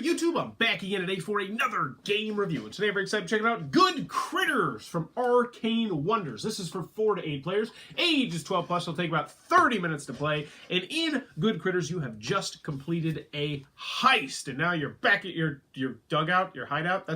YouTube? I'm back again today for another game review. And today I'm very excited to check out Good Critters from Arcane Wonders. This is for 4 to 8 players. Age is 12 plus. It'll take about 30 minutes to play. And in Good Critters, you have just completed a heist. And now you're back at your dugout, your hideout.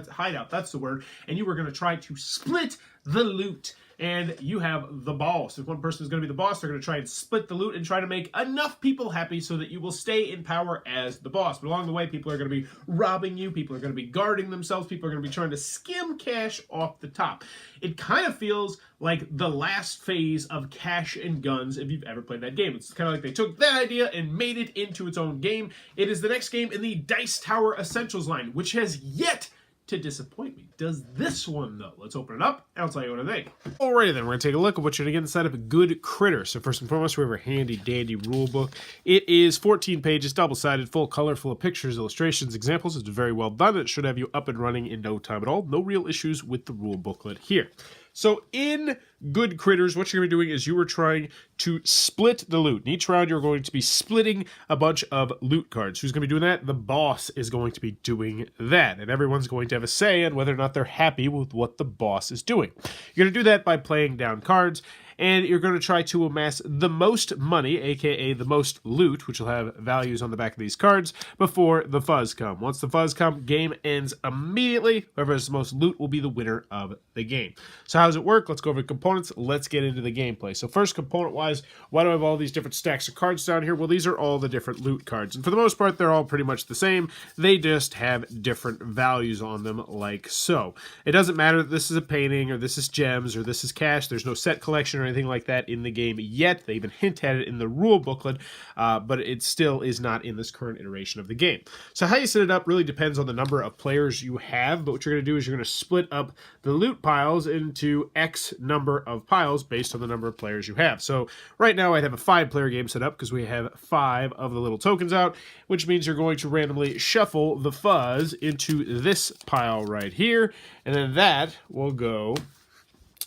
That's the word. And you were going to try to split the loot. And you have the boss. If one person is going to be the boss, they're going to try and split the loot and try to make enough people happy so that you will stay in power as the boss. But along the way, people are going to be robbing you. People are going to be guarding themselves. People are going to be trying to skim cash off the top. It kind of feels like the last phase of Cash and Guns if you've ever played that game. It's kind of like they took that idea and made it into its own game. It is the next game in the Dice Tower Essentials line, which has yet to disappoint me. Does this one, though? Let's open it up, and I'll tell you what I think. Alrighty then, we're going to take a look at what you're going to get inside of a Good Critter. So first and foremost, we have our handy-dandy rule book. It is 14 pages, double-sided, full color, full of pictures, illustrations, examples. It's very well done. It should have you up and running in no time at all. No real issues with the rule booklet here. So in Good Critters, what you're going to be doing is you are trying to split the loot. In each round, you're going to be splitting a bunch of loot cards. Who's going to be doing that? The boss is going to be doing that. And everyone's going to have a say on whether or not they're happy with what the boss is doing. You're going to do that by playing down cards. And you're going to try to amass the most money, aka the most loot, which will have values on the back of these cards, before the fuzz come. Once the fuzz come, game ends immediately. Whoever has the most loot will be the winner of the game. So how does it work? Let's go over the components. Let's get into the gameplay. So first, component-wise, why do I have all these different stacks of cards down here? Well, these are all the different loot cards. And for the most part, they're all pretty much the same. They just have different values on them, like so. It doesn't matter that this is a painting, or this is gems, or this is cash. There's no set collection or anything like that in the game yet. They even hint at it in the rule booklet, but it still is not in this current iteration of the game. So how you set it up really depends on the number of players you have, but what you're going to do is you're going to split up the loot piles into X number of piles based on the number of players you have. So right now I have a 5-player game set up because we have 5 of the little tokens out, which means you're going to randomly shuffle the fuzz into this pile right here, and then that will go.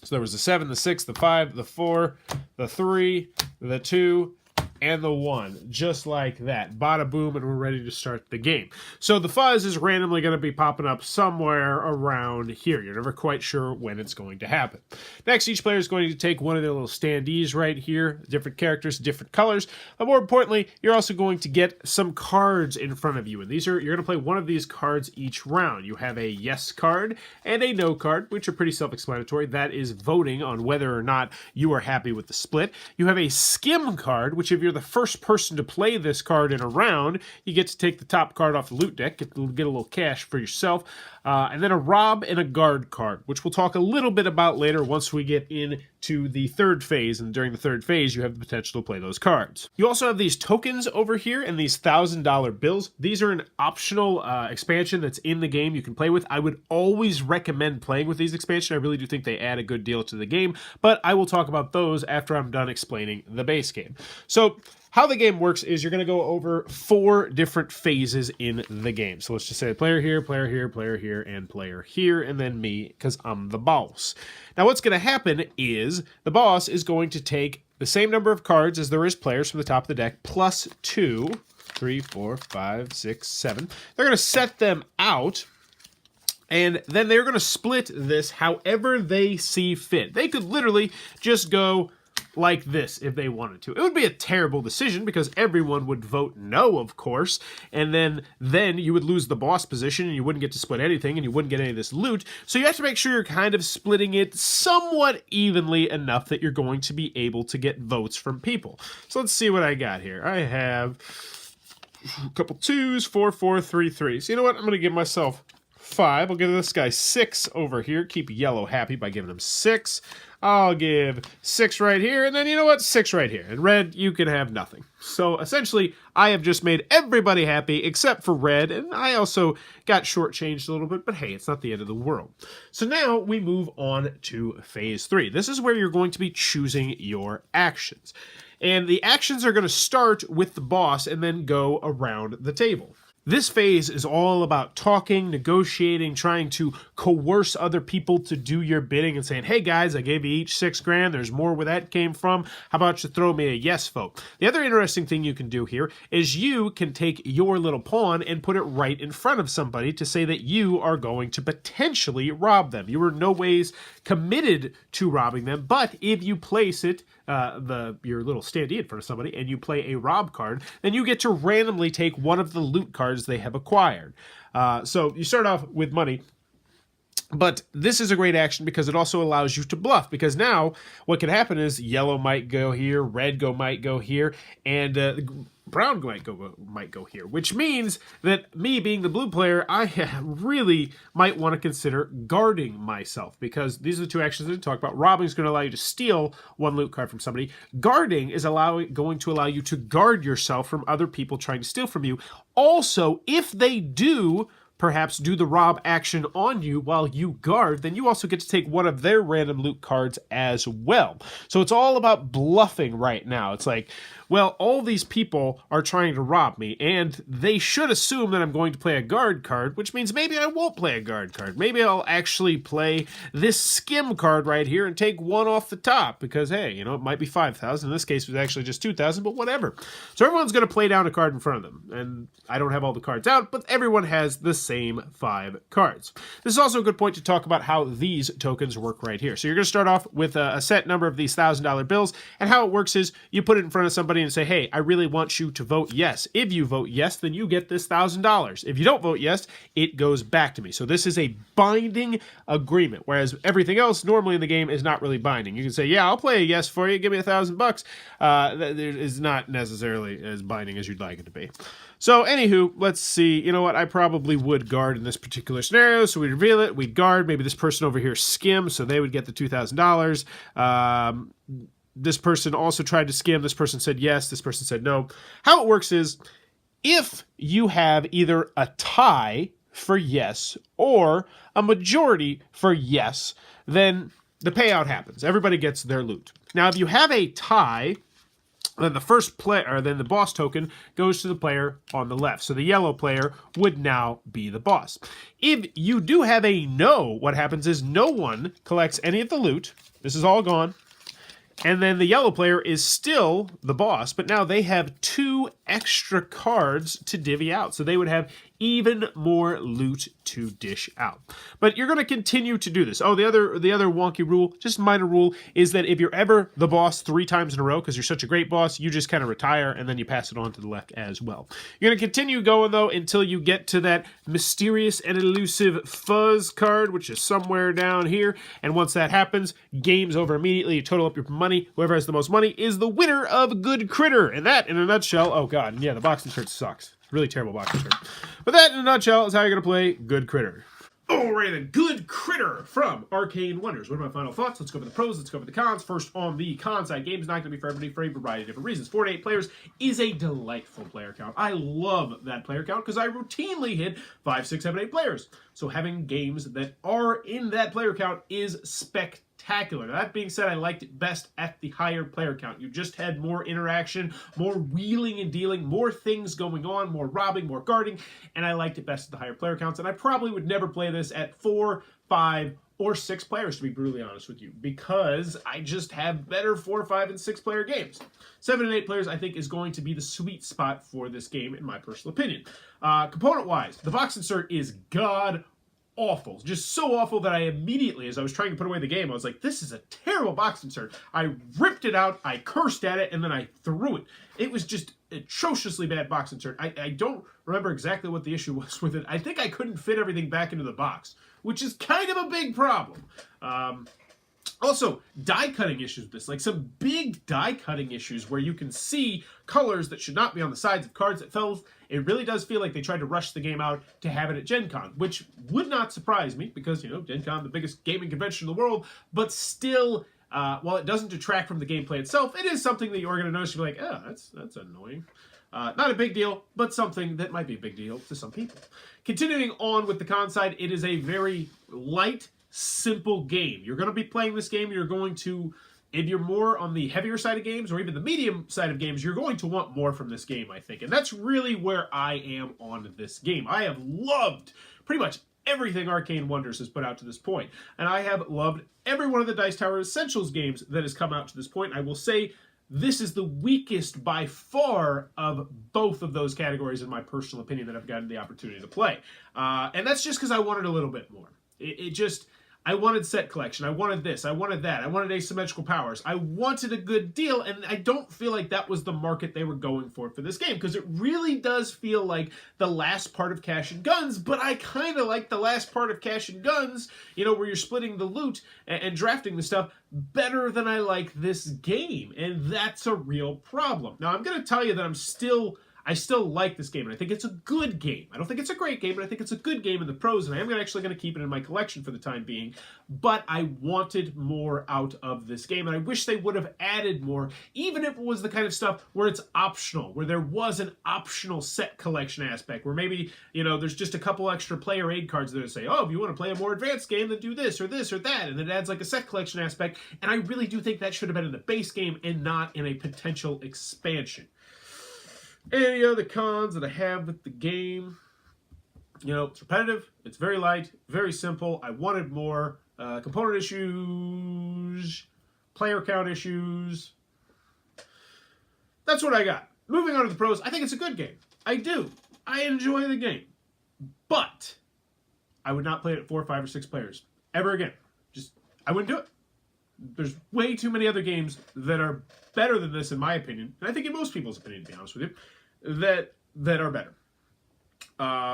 So there was the 7, the 6, the 5, the 4, the 3, the 2, and the 1, just like that. Bada boom, and we're ready to start the game. So the fuzz is randomly going to be popping up somewhere around here. You're never quite sure when it's going to happen. Next, each player is going to take one of their little standees right here, different characters, different colors. But more importantly, you're also going to get some cards in front of you. And these are, you're going to play one of these cards each round. You have a yes card and a no card, which are pretty self-explanatory. That is voting on whether or not you are happy with the split. You have a skim card, which if you're the first person to play this card in a round, you get to take the top card off the loot deck, get a little cash for yourself, and then a rob and a guard card, which we'll talk a little bit about later once we get into the third phase, and during the third phase you have the potential to play those cards. You also have these tokens over here and these $1,000 bills. These are an optional expansion that's in the game you can play with. I would always recommend playing with these expansions. I really do think they add a good deal to the game, but I will talk about those after I'm done explaining the base game. So how the game works is you're going to go over 4 different phases in the game. So let's just say player here, player here, player here, and player here, and then me, because I'm the boss. Now what's going to happen is the boss is going to take the same number of cards as there is players from the top of the deck, plus 2, 3, 4, 5, 6, 7. They're going to set them out, and then they're going to split this however they see fit. They could literally just go like this if they wanted to. It would be a terrible decision because everyone would vote no, of course, and then you would lose the boss position and you wouldn't get to split anything and you wouldn't get any of this loot. So you have to make sure you're kind of splitting it somewhat evenly enough that you're going to be able to get votes from people. So let's see what I got here. I have a couple 2s, 4, 4, 3, 3. So you know what? I'm going to give myself 5. I'll give this guy 6 over here. Keep yellow happy by giving him 6. I'll give 6 right here, and then you know what? 6 right here. And red, you can have nothing. So essentially, I have just made everybody happy except for red, and I also got shortchanged a little bit, but hey, it's not the end of the world. So now we move on to phase 3. This is where you're going to be choosing your actions. And the actions are going to start with the boss and then go around the table. This phase is all about talking, negotiating, trying to coerce other people to do your bidding and saying, hey guys, I gave you each $6,000. There's more where that came from. How about you throw me a yes vote? The other interesting thing you can do here is you can take your little pawn and put it right in front of somebody to say that you are going to potentially rob them. You are no ways committed to robbing them, but if you place it, your little standee in front of somebody and you play a rob card, then you get to randomly take one of the loot cards they have acquired. So you start off with money, but this is a great action because it also allows you to bluff, because now what can happen is yellow might go here, red might go here, and brown might go here, which means that me being the blue player, I really might want to consider guarding myself, because these are the two actions that we talk about. Robbing is going to allow you to steal one loot card from somebody. Guarding is going to allow you to guard yourself from other people trying to steal from you. Also, if they do perhaps do the rob action on you while you guard, then you also get to take one of their random loot cards as well. So it's all about bluffing right now. It's like, well, all these people are trying to rob me, and they should assume that I'm going to play a guard card, which means maybe I won't play a guard card. Maybe I'll actually play this skim card right here and take one off the top, because, hey, you know, it might be 5,000. In this case, it was actually just 2,000, but whatever. So everyone's going to play down a card in front of them, and I don't have all the cards out, but everyone has the same 5 cards. This is also a good point to talk about how these tokens work right here. So you're going to start off with a set number of these $1,000 bills, and how it works is you put it in front of somebody and say, hey, I really want you to vote yes. If you vote yes, then you get this $1,000. If you don't vote yes, it goes back to me. So this is a binding agreement, whereas everything else normally in the game is not really binding. You can say, yeah, I'll play a yes for you, give me $1,000. That is not necessarily as binding as you'd like it to be. So anywho, let's see. You know what? I probably would guard in this particular scenario. So we reveal it, we guard. Maybe this person over here skim, so they would get the $2,000. This person also tried to skim. This person said yes. This person said no. How it works is if you have either a tie for yes or a majority for yes, then the payout happens. Everybody gets their loot. Now, if you have a tie, then the first player, or then the boss token goes to the player on the left. So the yellow player would now be the boss. If you do have a no, what happens is no one collects any of the loot. This is all gone. And then the yellow player is still the boss, but now they have 2 extra cards to divvy out. So they would have even more loot to dish out. But you're going to continue to do this. Oh, the other wonky rule, just minor rule, is that if you're ever the boss 3 times in a row, because you're such a great boss, you just kind of retire and then you pass it on to the left as well. You're going to continue going, though, until you get to that mysterious and elusive fuzz card, which is somewhere down here. And once that happens, game's over immediately. You total up your money. Whoever has the most money is the winner of Good Critter. And that, in a nutshell, oh god, yeah, the box insert sucks. Really terrible box insert. But that, in a nutshell, is how you're going to play Good Critter. Alright then, Good Critter from Arcane Wonders. What are my final thoughts? Let's go over the pros, let's go over the cons. First, on the con side, game is not going to be for everybody for a variety of different reasons. 4 to 8 players is a delightful player count. I love that player count because I routinely hit 5, 6, 7, 8 players. So having games that are in that player count is spectacular. Now, that being said, I liked it best at the higher player count. You just had more interaction, more wheeling and dealing, more things going on, more robbing, more guarding, and I liked it best at the higher player counts. And I probably would never play this at 4, 5, or 6 players, to be brutally honest with you, because I just have better 4, 5, and 6 player games. 7 and 8 players, I think, is going to be the sweet spot for this game, in my personal opinion. Component-wise, the box insert is god awful. Just so awful that I immediately, as I was trying to put away the game, I was like, this is a terrible box insert. I ripped it out, I cursed at it, and then I threw it. It was just atrociously bad box insert. I don't remember exactly what the issue was with it. I think I couldn't fit everything back into the box, which is kind of a big problem. Also, die cutting issues with this, like some big die cutting issues where you can see colors that should not be on the sides of cards that fell. It really does feel like they tried to rush the game out to have it at Gen Con, which would not surprise me because, you know, Gen Con, the biggest gaming convention in the world, but still, while it doesn't detract from the gameplay itself, it is something that you're going to notice. You're like, oh, that's annoying. Not a big deal, but something that might be a big deal to some people. Continuing on with the con side, it is a very light, simple game. You're going to be playing this game. You're going to if you're more on the heavier side of games or even the medium side of games, you're going to want more from this game, I think. And that's really where I am on this game. I have loved pretty much everything Arcane Wonders has put out to this point. And I have loved every one of the Dice Tower Essentials games that has come out to this point. I will say this is the weakest by far of both of those categories in my personal opinion that I've gotten the opportunity to play. And that's just because I wanted a little bit more. I wanted set collection. I wanted this. I wanted that. I wanted asymmetrical powers. I wanted a good deal, and I don't feel like that was the market they were going for this game, because it really does feel like the last part of Cash and Guns, but I kind of like the last part of Cash and Guns, you know, where you're splitting the loot and drafting the stuff, better than I like this game, and that's a real problem. Now, I'm going to tell you that I still like this game, and I think it's a good game. I don't think it's a great game, but I think it's a good game in the pros, and I am actually going to keep it in my collection for the time being. But I wanted more out of this game, and I wish they would have added more, even if it was the kind of stuff where it's optional, where there was an optional set collection aspect, where maybe, you know, there's just a couple extra player aid cards that say, oh, if you want to play a more advanced game, then do this or that, and it adds like a set collection aspect, and I really do think that should have been in the base game and not in a potential expansion. Any other cons that I have with the game? You know, it's repetitive, it's very light, very simple. I wanted more. Component issues, player count issues. That's what I got. Moving on to the pros, I think it's a good game. I do. I enjoy the game. But I would not play it at 4, 5, or 6 players ever again. I wouldn't do it. There's way too many other games that are better than this, in my opinion, and I think in most people's opinion, to be honest with you, that are better.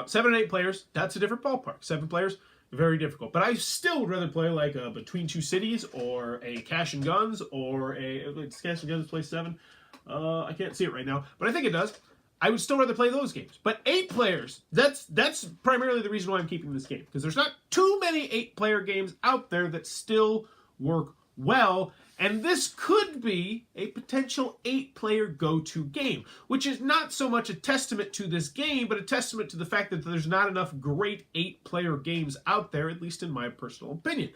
7 and 8 players, that's a different ballpark. 7 players, very difficult. But I still would rather play like a Between Two Cities or a Cash and Guns or Cash and Guns play 7. I can't see it right now, but I think it does. I would still rather play those games. But 8 players, that's primarily the reason why I'm keeping this game, because there's not too many 8-player games out there that still work well, and this could be a potential 8-player go-to game, which is not so much a testament to this game, but a testament to the fact that there's not enough great 8-player games out there, at least in my personal opinion.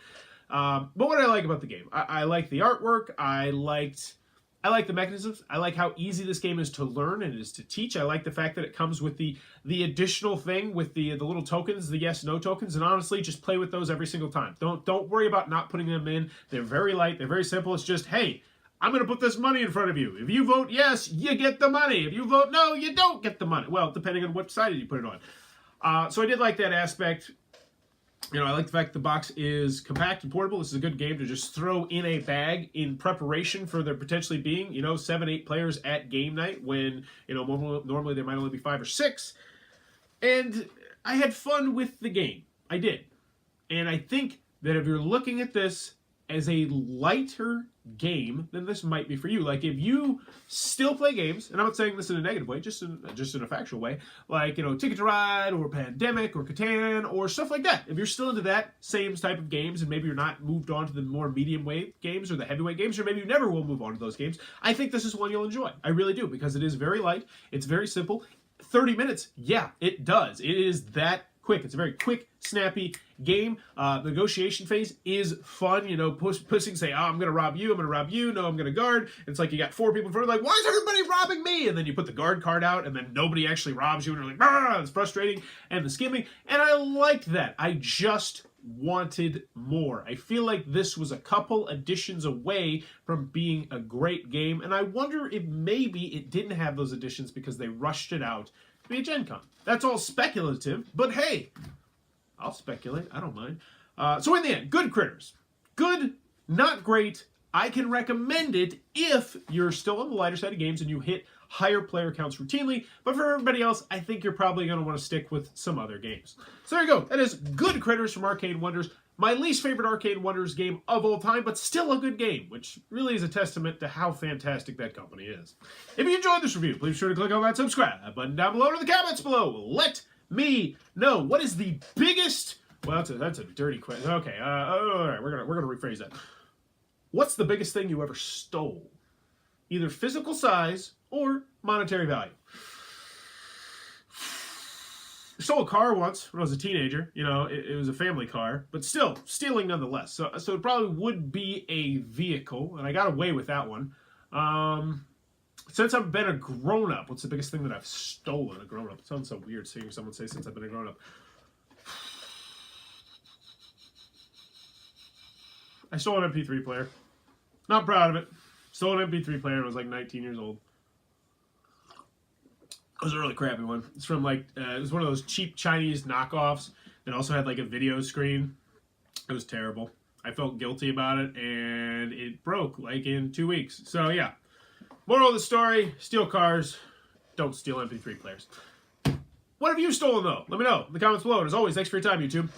But what I like about the game, I like the artwork, I like the mechanisms. I like how easy this game is to learn and is to teach. I like the fact that it comes with the additional thing with the little tokens, the yes/no tokens, and honestly, just play with those every single time. Don't worry about not putting them in. They're very light. They're very simple. It's just, hey, I'm going to put this money in front of you. If you vote yes, you get the money. If you vote no, you don't get the money. Well, depending on what side you put it on. So I did like that aspect. You know, I like the fact the box is compact and portable. This is a good game to just throw in a bag in preparation for there potentially being, 7, 8 players at game night when, normally there might only be 5 or 6. And I had fun with the game. I did. And I think that if you're looking at this as a lighter game, then this might be for you. Like, if you still play games, and I'm not saying this in a negative way, just in a factual way, like, Ticket to Ride or Pandemic or Catan or stuff like that. If you're still into that same type of games and maybe you're not moved on to the more medium weight games or the heavyweight games, or maybe you never will move on to those games, I think this is one you'll enjoy. I really do, because it is very light. It's very simple. 30 minutes, yeah, it does. It is that quick. It's a very quick, snappy game. The negotiation phase is fun. Pushing, say, oh, I'm going to rob you. I'm going to rob you. No, I'm going to guard. It's like you got 4 people in front of you, like, why is everybody robbing me? And then you put the guard card out, and then nobody actually robs you, and you're like, ah, it's frustrating. And the skimming. And I liked that. I just wanted more. I feel like this was a couple additions away from being a great game, and I wonder if maybe it didn't have those additions because they rushed it out to be a Gen Con. That's all speculative, but hey, I'll speculate. I don't mind. So in the end, GoodCritters. Good, not great. I can recommend it if you're still on the lighter side of games and you hit higher player counts routinely. But for everybody else, I think you're probably going to want to stick with some other games. So there you go. That is GoodCritters from Arcane Wonders. My least favorite Arcane Wonders game of all time, but still a good game, which really is a testament to how fantastic that company is. If you enjoyed this review, please be sure to click on that subscribe button down below or in the comments below. Let me know, what is the biggest... Well, that's a dirty question. Okay, all right, we're gonna rephrase that. What's the biggest thing you ever stole? Either physical size or monetary value. stole a car once when I was a teenager. You know, it was a family car, but still stealing nonetheless. So it probably would be a vehicle, and I got away with that one. Since I've been a grown-up, what's the biggest thing that I've stolen? A grown-up. It sounds so weird seeing someone say since I've been a grown-up. I stole an MP3 player. Not proud of it. Stole an MP3 player when I was like 19 years old. It was a really crappy one. It's from like, it was one of those cheap Chinese knockoffs that also had like a video screen. It was terrible. I felt guilty about it, and it broke like in 2 weeks. So yeah. Moral of the story, steal cars, don't steal MP3 players. What have you stolen though? Let me know in the comments below. And as always, thanks for your time, YouTube.